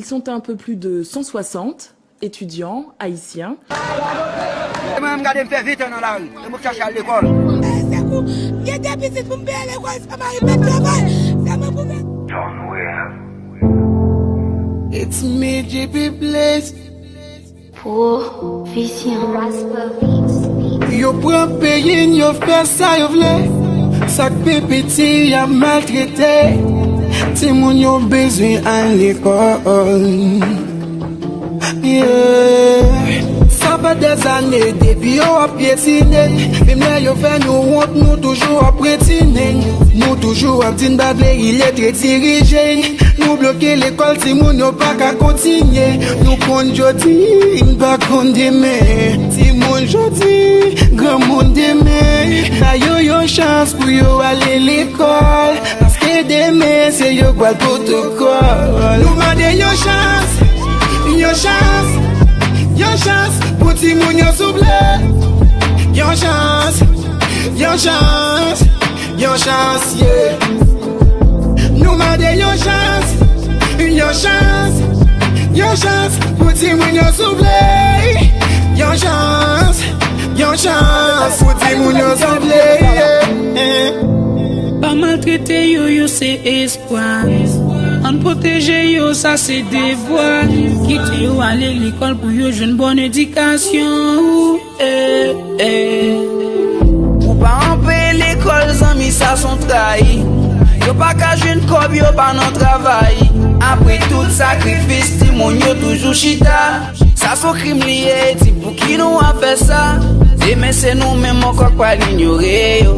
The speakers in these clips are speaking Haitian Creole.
sont un peu plus de 160 étudiants haïtiens. It's me, JP Blaze. Yo prend payin, yo fait ça, yo vle. Sak petit a maltraité. Ti moun yo besoin à l'école. Yeah. Ça fait des années depuis yo a piétiné. Même là yo fait nous honte, nous toujours à prétiner. Nous toujours à din bavler, il est très dirigé. Nous bloquer l'école, si moun yo pas qu'à continuer. Nous compte jodi, pas compte demain. Si moun jodi, grand monde demain. Na yo chance pour yo aller l'école. Parce que demain c'est yo quoi le protocole. Nous mande yo chance, yo chance. Yon chance, pour ti moun yo souble. Yon chance, yon chance, yon chance, yeah. Nous mande yon chance, yon chance, pour ti moun yo souble. Yon chance, pour ti moun yo souble, yeah. Pas maltraiter yo c'est espoir. En protéger yo ça c'est devoir. Quitter yo aller l'école pour yo une bonne éducation. Ou pas en payer l'école, amis ça sont trahis. Yo pas qu'à jeune cob, yo pas non travail. Après tout sacrifice, ti moun yo toujours chita. Ça son crime lié, ti pour qui nous a fait ça. Demain c'est nous même encore quoi l'ignorer yo.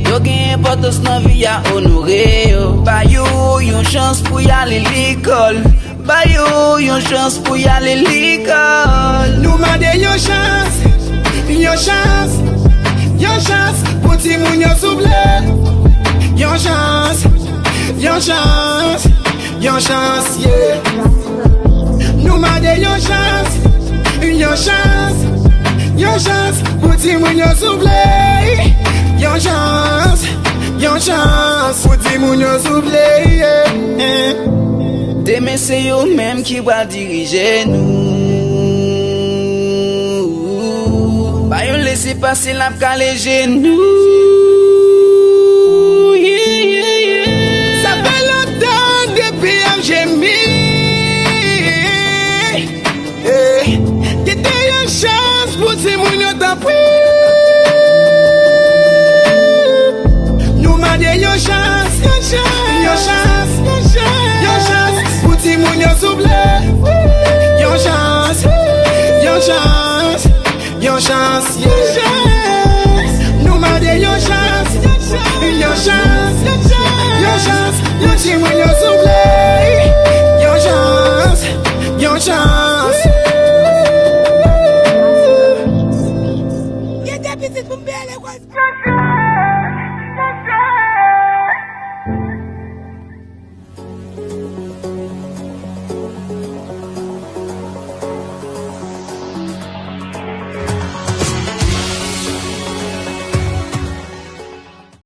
Yo gen importance nan vie à honorer yo. Ba yo yon chance pour y aller l'école. Ba yo yon chance pour y aller l'école. Nous mande yon chance, yon chance, yon chance pour ti moun yo souble. Yon chance, yon chance, yon chance, yeah. Nous mande yon chance, yon chance, yon chance pour ti moun yo souble. Yon chance, pour ti moun yo souble, yeah. Demain c'est yo même qui va diriger nous. Ba yo laisser passer la caléger nous. Ça fait longtemps depuis j'ai mis. Qui te yon chance pour ti moun yo t'appris. Yon chance, yon chance, yon chance, pour ti moun yo souble. Yon chance, yon chance, yeah. Nous mande yon chance, yon chance, pour ti moun yo souble. Yon chance,